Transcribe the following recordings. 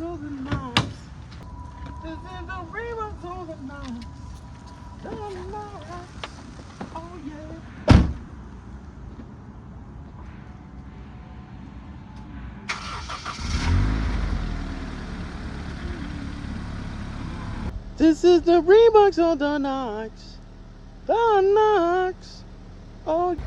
of the night. This is the remix of the night. The night. Oh yeah. This is the remix of the night. The night. Oh.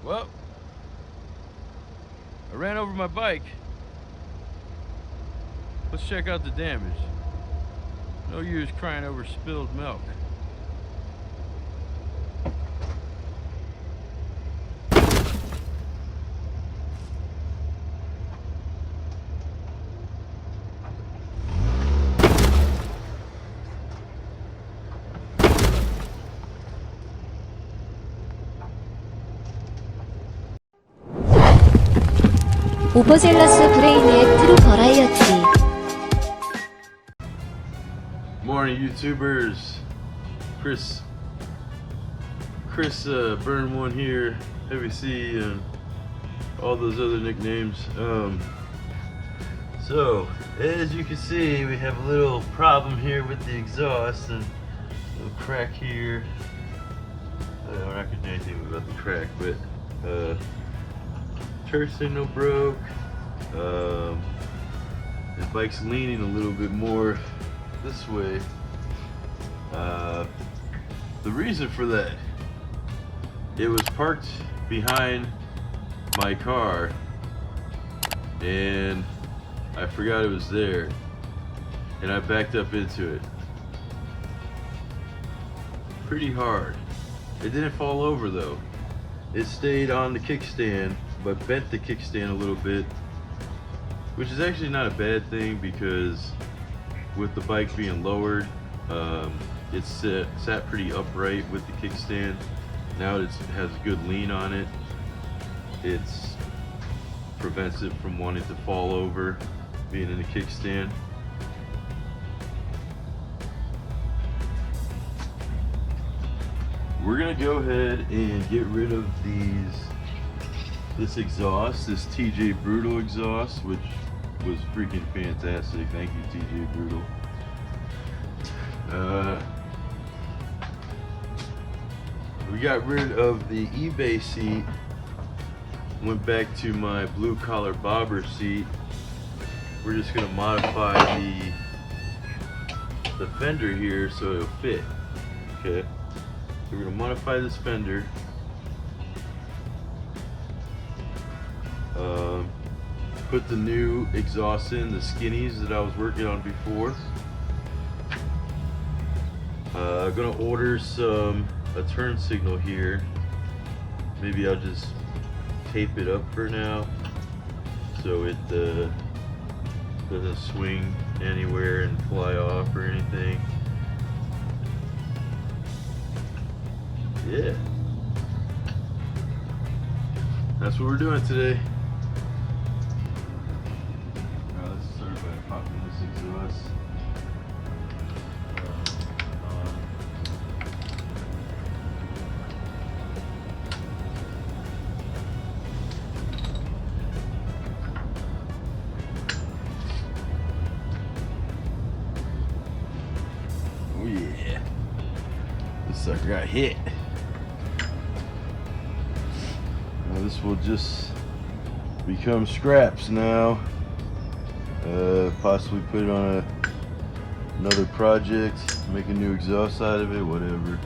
Well, I ran over my bike. Let's check out the damage. No use crying over spilled milk. 오버젤러스 브레인의 트루 버라이어티. Morning, YouTubers. Chris Burn One here, Heavy C, and all those other nicknames. So as you can see, we have a little problem here with the exhaust and a little crack here. I don't recognize anything about the crack, but turn signal broke. The bike's leaning a little bit more this way. The reason for that, it was parked behind my car and I forgot it was there and I backed up into it pretty hard. It didn't fall over though. It stayed on the kickstand but bent the kickstand a little bit, which is actually not a bad thing because with the bike being lowered, it sat pretty upright with the kickstand. Now it has good lean on it. It prevents it from wanting to fall over being in the kickstand. We're gonna go ahead and get rid of this exhaust, this TJ Brutal exhaust, which was freaking fantastic. Thank you, TJ Brutal. We got rid of the eBay seat, went back to my blue collar bobber seat. We're just gonna modify the fender here so it'll fit. Okay, so we're gonna modify this fender. Put the new exhaust in, the skinnies that I was working on before. Gonna order a turn signal here. Maybe I'll just tape it up for now so it doesn't swing anywhere and fly off or anything. Yeah, that's what we're doing today. Let's start by popping this exhaust. Oh yeah, this sucker got hit. Now this will just become scraps now. Possibly put it on another project, make a new exhaust out of it, whatever.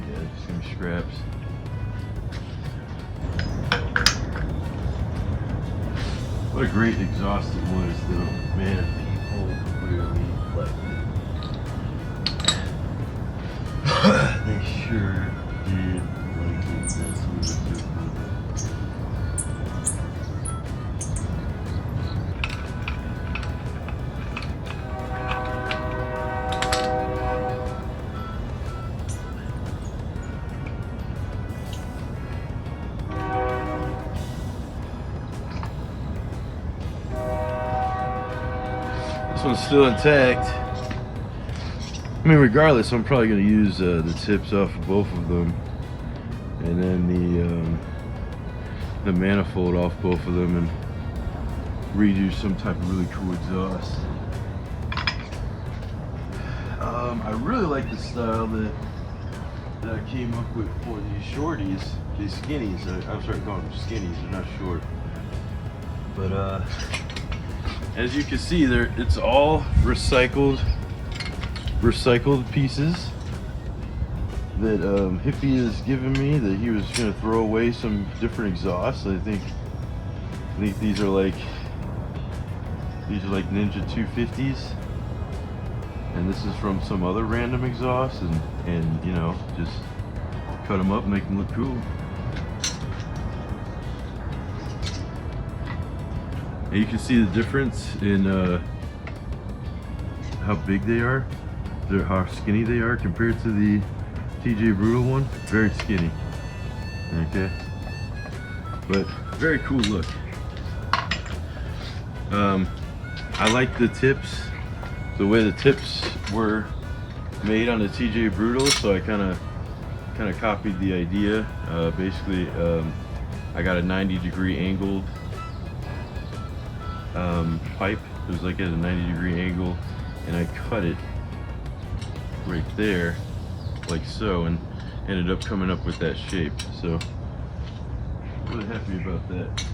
Yeah, it's gonna be scraps. What a great exhaust it was though. Man, people really liked it. They sure did like it. That's what it This one's still intact. I mean, regardless, I'm probably going to use the tips off of both of them, and then the manifold off both of them, and redo some type of really cool exhaust. I really like the style that I came up with for these shorties, these skinnies. I'm sorry, calling them skinnies. They're not short, but as you can see, it's all recycled pieces that Hippie has given me, that he was going to throw away some different exhausts. I think these are like Ninja 250s, and this is from some other random exhaust, and you know, just cut them up, make them look cool. And you can see the difference in how big they are, how skinny they are compared to the TJ Brutal one. Very skinny. Okay, but very cool look. I like the tips, the way the tips were made on the TJ Brutal, so I kind of copied the idea. Basically, I got a 90-degree angled pipe. It was like at a 90-degree angle, and I cut it right there, like so, and ended up coming up with that shape. So, really happy about that.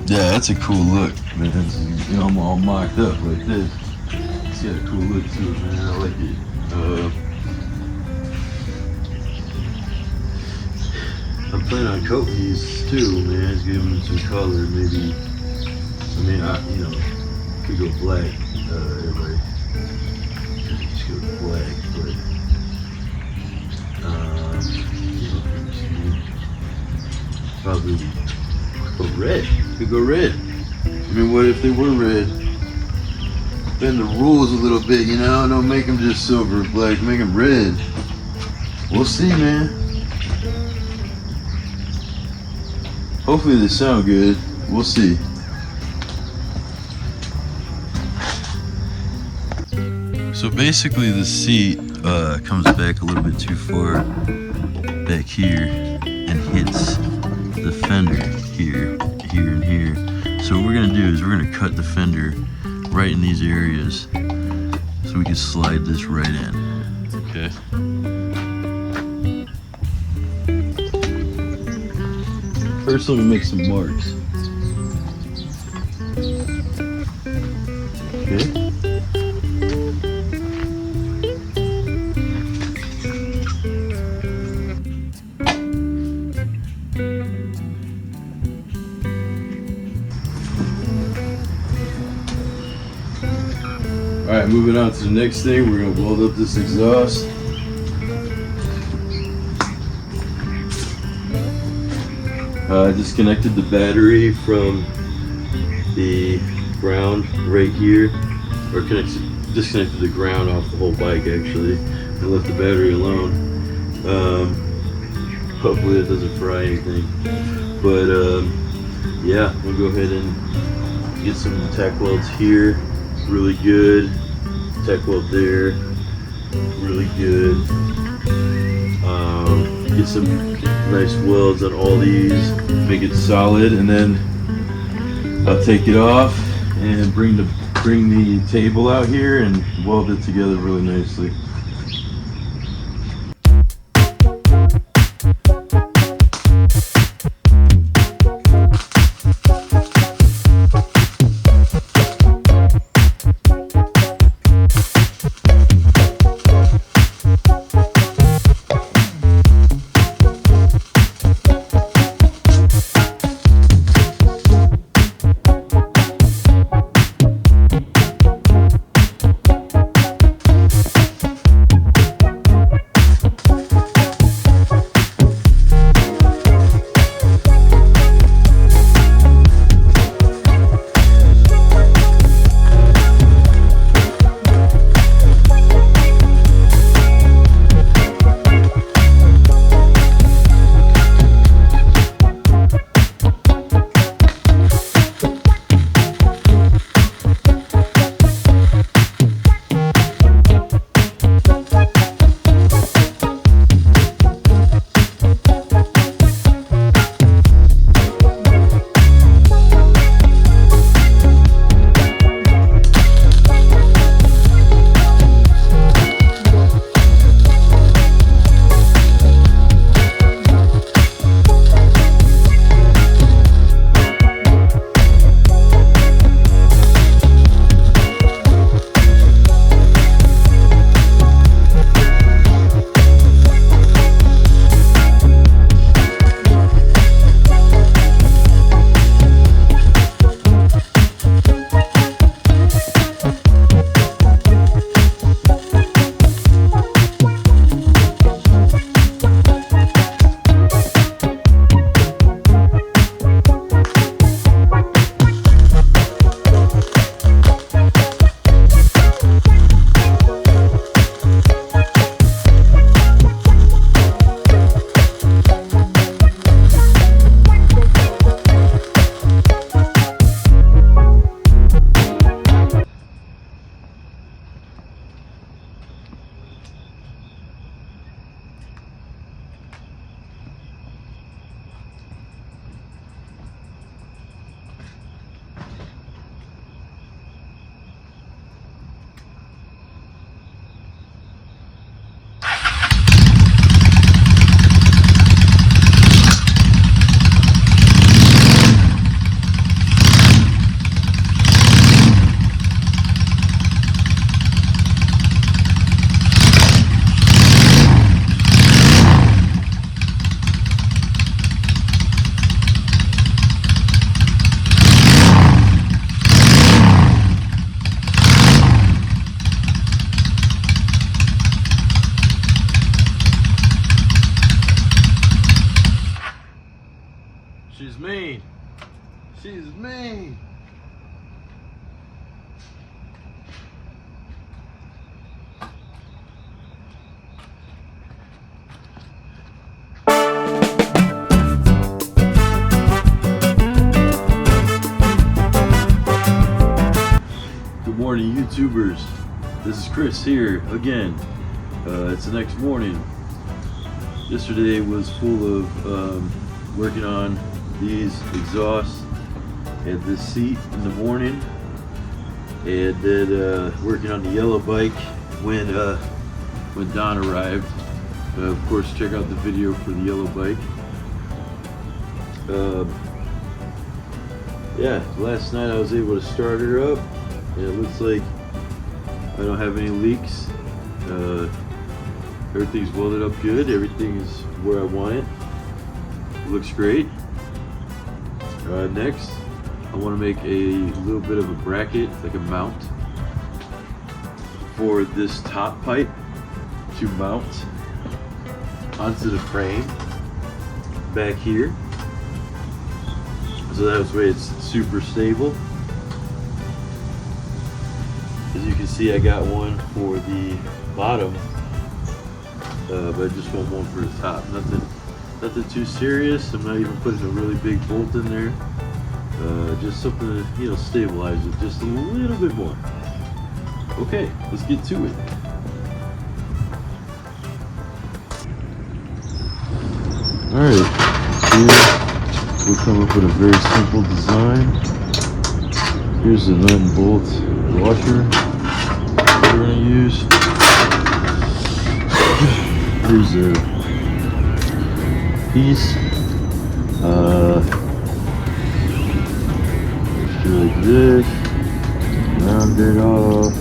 Yeah, that's a cool look, man. You know, I'm all mocked up like this. It's got a cool look to it, man. I like it. I'm planning on coating these too, man. Just giving them some color, maybe. I mean, you know, could go black. Everybody could just go black, but you know, probably go red. Could go red. I mean, what if they were red? Bend the rules a little bit, you know? Don't make them just silver or black. Make them red. We'll see, man. Hopefully they sound good. We'll see. So basically the seat comes back a little bit too far back here and hits the fender here, and here. So what we're gonna do is we're gonna cut the fender right in these areas so we can slide this right in. Okay. First, let me make some marks. Okay. Alright, moving on to the next thing, we're going to weld up this exhaust. I disconnected the battery from the ground right here, or disconnected the ground off the whole bike actually, and left the battery alone. Hopefully it doesn't fry anything. But yeah, we'll go ahead and get some tack welds here, really good. Tack weld there, really good. Get some nice welds on all these, make it solid, and then I'll take it off and bring the table out here and weld it together really nicely. mean. She's mean. Good morning, YouTubers. This is Chris here again. It's the next morning. Yesterday was full of working on these exhausts and this seat in the morning, and then working on the yellow bike when Don arrived. Of course, check out the video for the yellow bike. Yeah, last night I was able to start her up, and it looks like I don't have any leaks. Everything's welded up good. Everything is where I want it. It looks great. Next, I want to make a little bit of a bracket, like a mount, for this top pipe to mount onto the frame back here. So that way it's super stable. As you can see, I got one for the bottom, but I just want one for the top. Nothing too serious. I'm not even putting a really big bolt in there. Just something to, stabilize it just a little bit more. Okay, let's get to it. Alright, here we'll come up with a very simple design. Here's the nut and bolt washer we're going to use. Here's a piece. Like this. Round it off.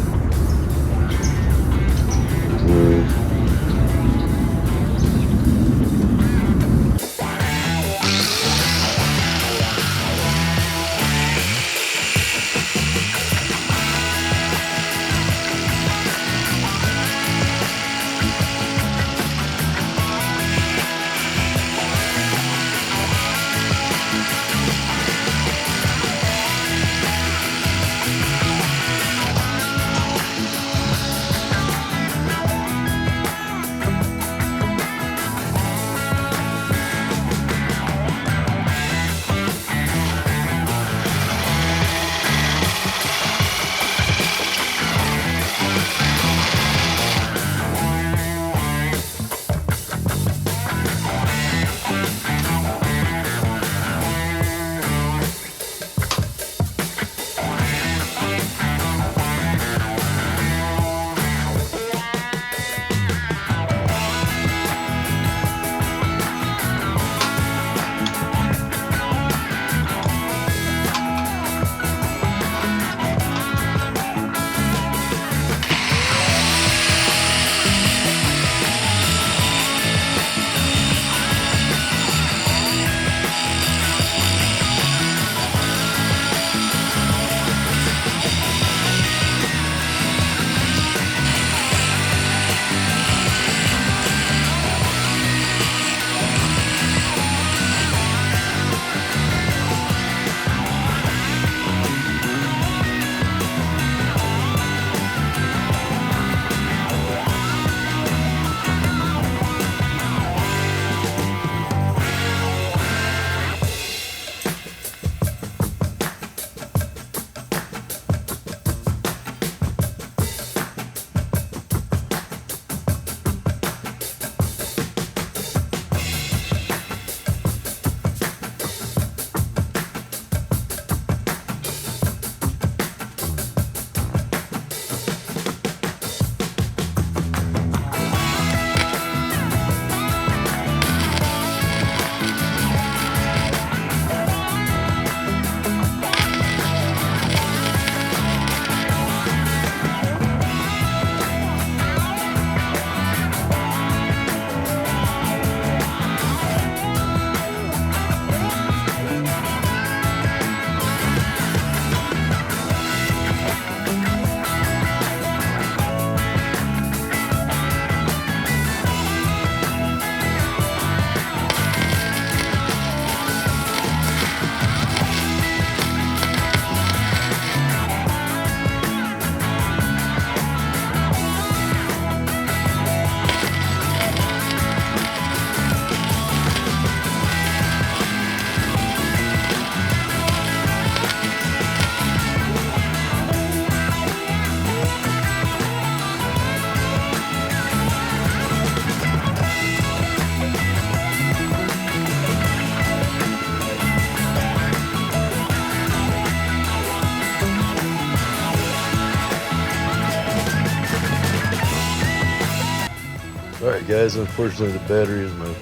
guys, unfortunately the battery in my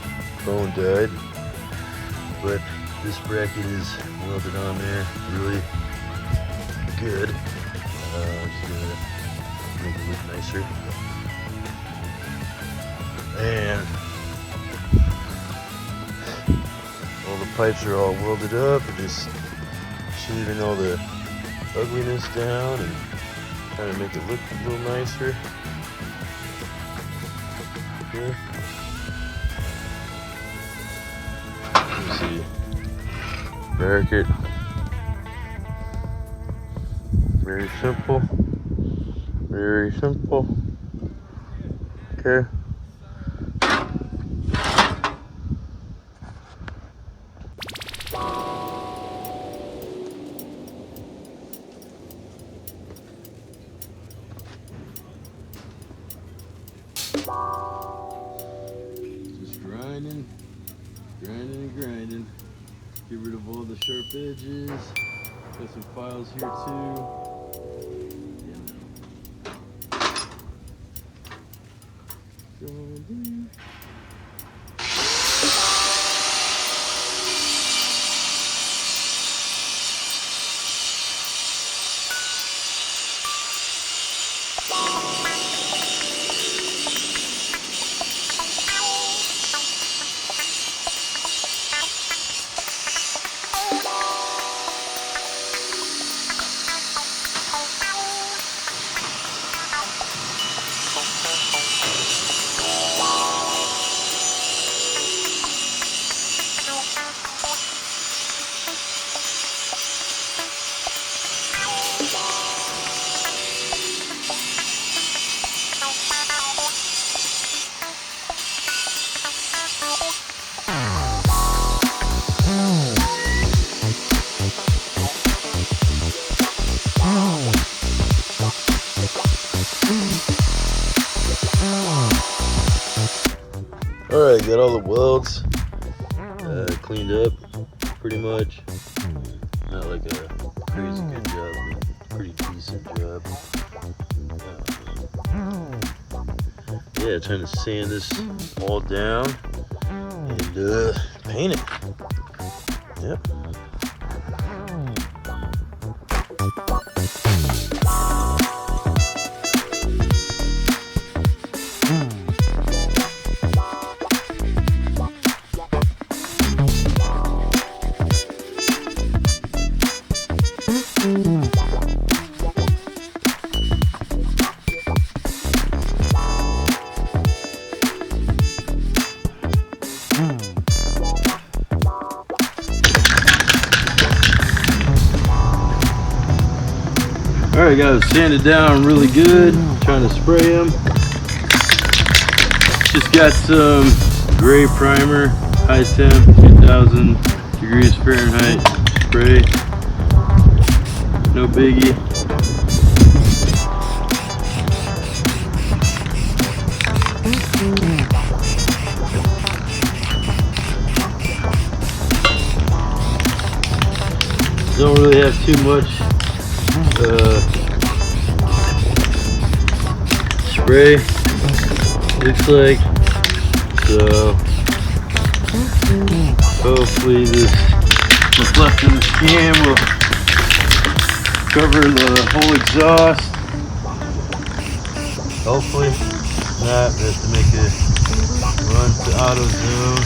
phone died, but this bracket is welded on there really good. Just gonna make it look nicer. And all the pipes are all welded up. It just shaving all the ugliness down and trying to make it look a little nicer. Okay. Let's see. Bracket. Very simple. Very simple. Okay. Just grinding, grinding and grinding. Get rid of all the sharp edges. Got some files here too. Grinding. Alright, got all the welds cleaned up pretty much. Not like a crazy good job, but pretty decent job. Yeah, trying to sand this all down and paint it. Yep. Alright, got it sanded down really good. Trying to spray them. Just got some gray primer, high temp, 2000 degrees Fahrenheit spray. No biggie. Don't really have too much spray, looks like, so hopefully what's left of this can will cover the whole exhaust. Hopefully not. We have to make a run to auto zone.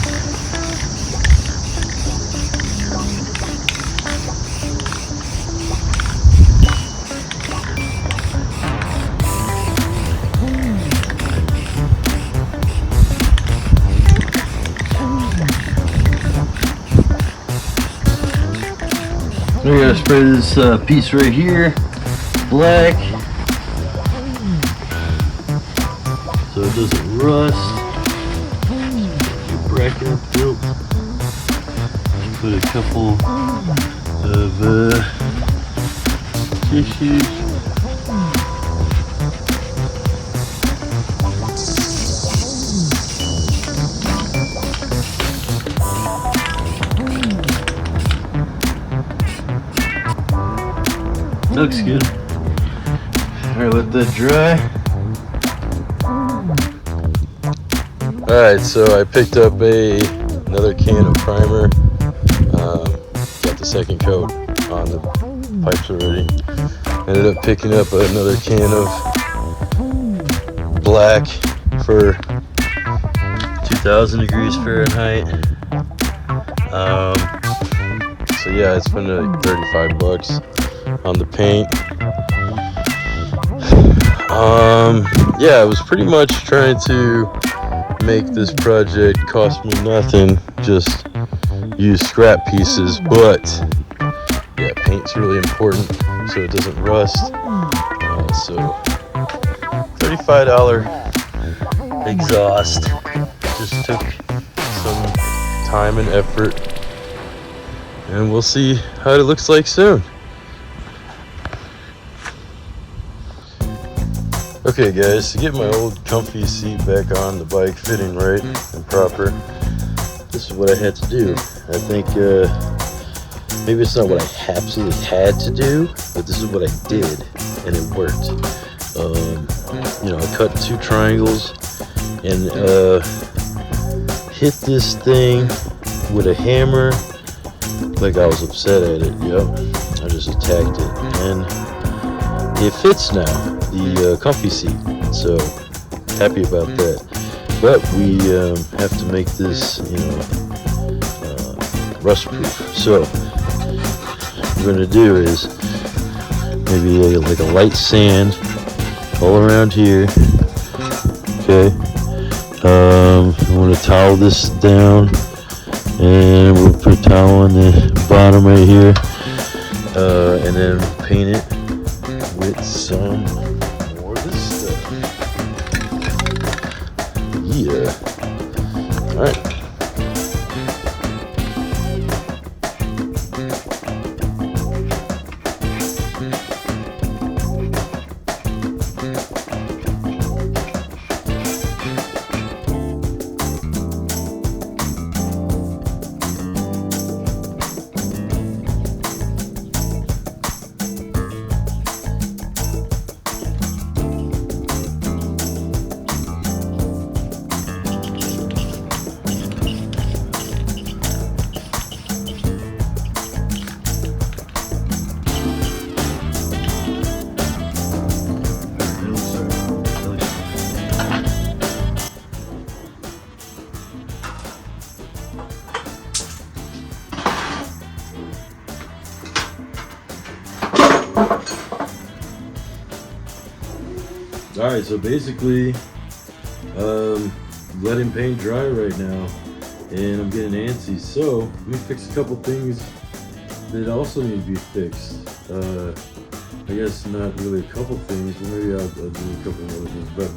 We're gonna spray this piece right here black so it doesn't rust. Bracket up built. Put a couple of tissues. Looks good. Alright, let that dry. Alright, so I picked up another can of primer. Got the second coat on the pipes already. Ended up picking up another can of black for 2000 degrees Fahrenheit. So yeah, I spent like $35 on the paint. Yeah, I was pretty much trying to make this project cost me nothing, just use scrap pieces, but yeah, paint's really important so it doesn't rust. So $35 exhaust just took some time and effort, and we'll see how it looks like soon. Okay guys, to get my old comfy seat back on the bike fitting right and proper, this is what I had to do. I think maybe it's not what I absolutely had to do, but this is what I did, and it worked. You know, I cut 2 triangles and hit this thing with a hammer like I was upset at it. Yep, I just attacked it, and it fits now, the comfy seat, so happy about that. But we have to make this, you know, rust proof. So what we're gonna do is maybe like a light sand all around here. Okay, I want to towel this down, and we'll put a towel on the bottom right here, and then paint it with some more of this stuff. Yeah. All right. Alright, so basically, letting paint dry right now, and I'm getting antsy, so let me fix a couple things that also need to be fixed. I guess not really a couple things, but maybe I'll do a couple of other things, but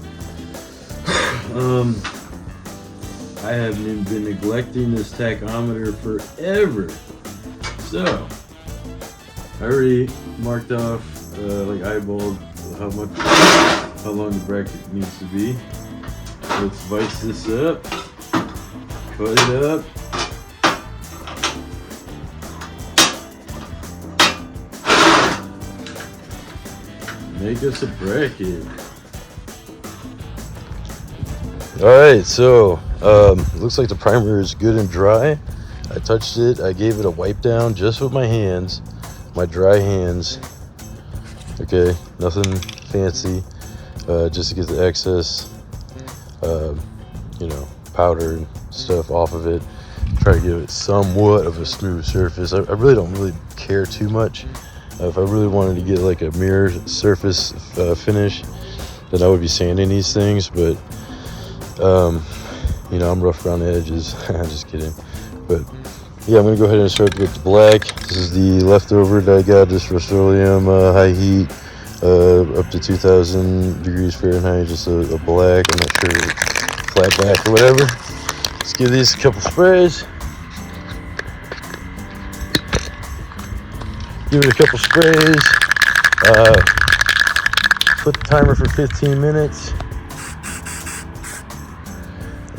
I have been neglecting this tachometer forever. So I already marked off, like eyeballed how long the bracket needs to be. Let's vice this up, cut it up. Make us a bracket. Alright, so looks like the primer is good and dry. I touched it, I gave it a wipe down just with my hands, my dry hands. Okay, nothing fancy, just to get the excess you know, powder and stuff off of it. Try to give it somewhat of a smooth surface. I really don't care too much. If I really wanted to get like a mirror surface finish, then I would be sanding these things, but you know, I'm rough around the edges. Just kidding. But yeah, I'm gonna go ahead and start with the black. This is the leftover that I got, just Rust-Oleum high heat, up to 2000 degrees Fahrenheit, just a black. I'm not sure, flat back or whatever. Let's give these a couple sprays. Give it a couple sprays. Put the timer for 15 minutes.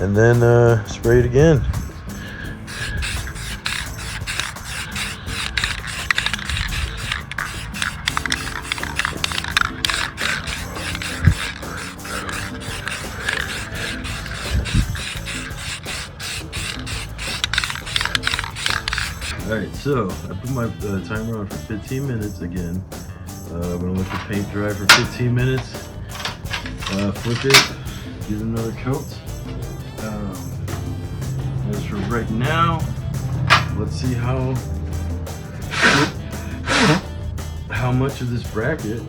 And then spray it again. Alright, so I put my timer on for 15 minutes again. I'm gonna let the paint dry for 15 minutes. Flip it, give it another coat. As for right now, let's see how much of this bracket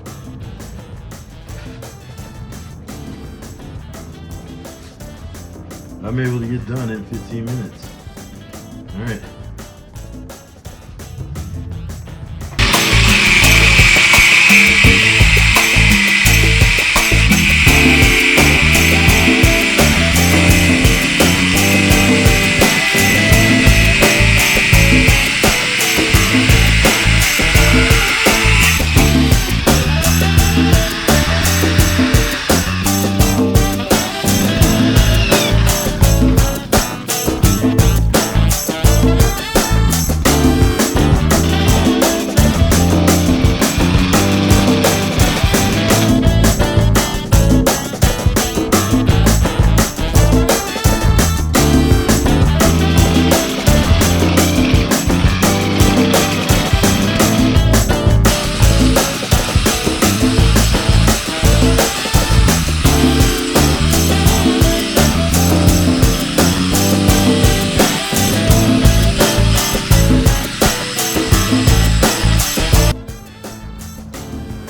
I'm able to get done in 15 minutes. All right.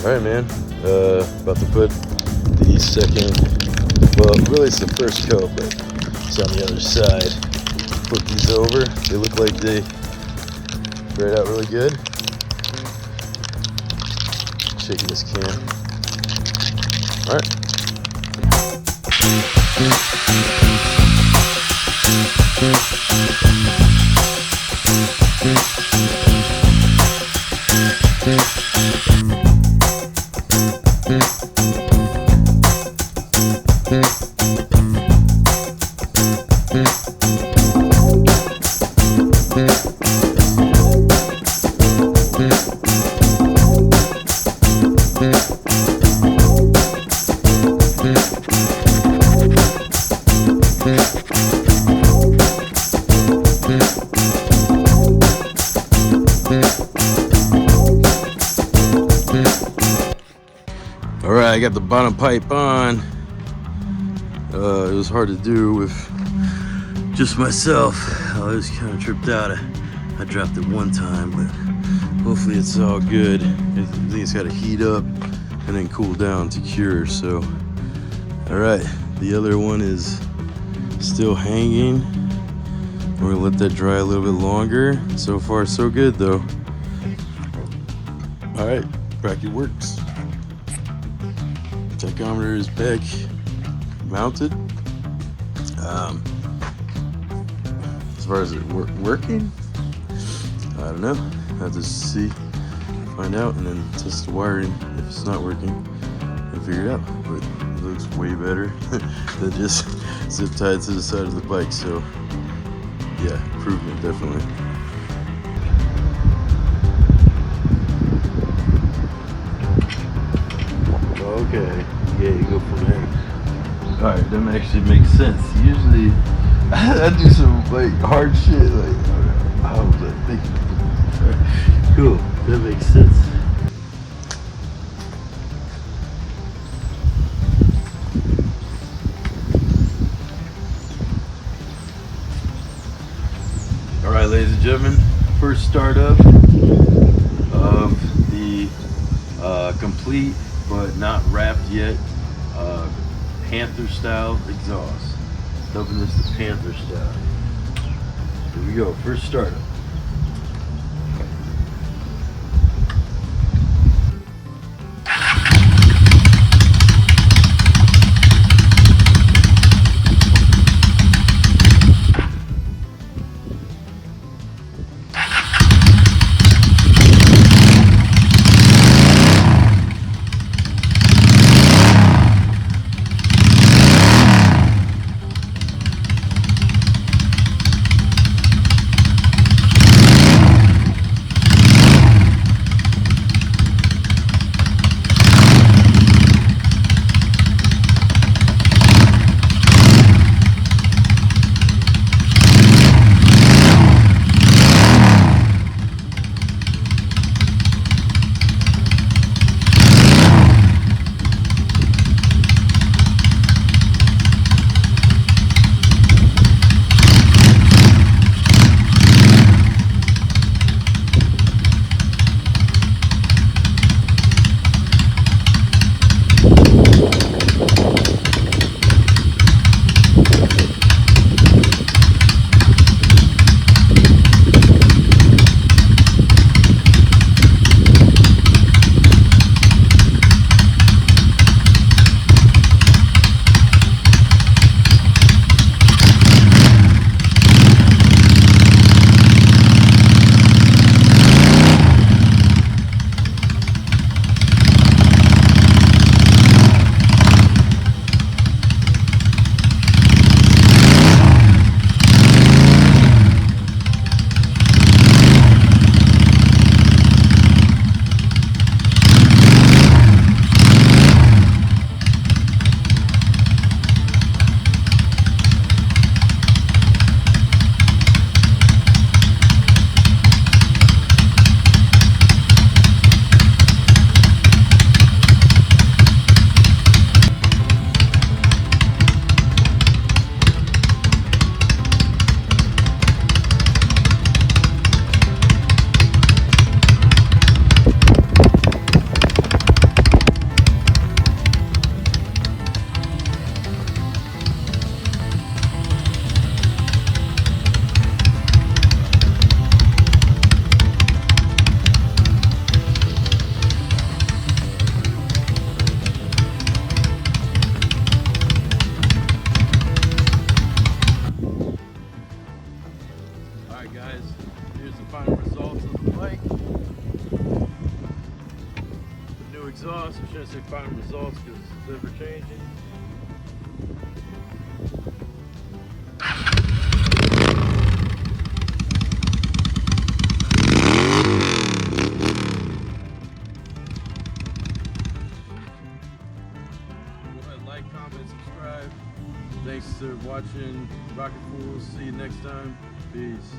Alright, man, about to put the second, well, really it's the first coat, but it's on the other side. Flip these over. They look like they spread out really good. Shaking this can. Alright. Alright, I got the bottom pipe on. It was hard to do with just myself. I was kind of tripped out. I dropped it one time, but hopefully it's all good. I think it's got to heat up and then cool down to cure. So, alright, the other one is still hanging. We're gonna let that dry a little bit longer. So far, so good though. Alright, bracket works. Tachometer is back mounted. As far as it working, I don't know. I have to see, find out, and then test the wiring if it's not working and figure it out. But it looks way better than just zip tied to the side of the bike. So yeah, improvement definitely. Okay, yeah, you go from there. Alright, that actually makes sense. Usually, I do some like hard shit, like, I was like thinking. Cool, that makes sense. Alright, ladies and gentlemen, first startup of the complete but not wrapped yet Panther style exhaust. Dubbing this the Panther style. Here we go, first startup. Alright guys, here's the final results of the bike. The new exhaust, I shouldn't say final results because it's ever changing. Go ahead, like, comment, subscribe. Thanks for watching Rocket Fools. See you next time. Peace.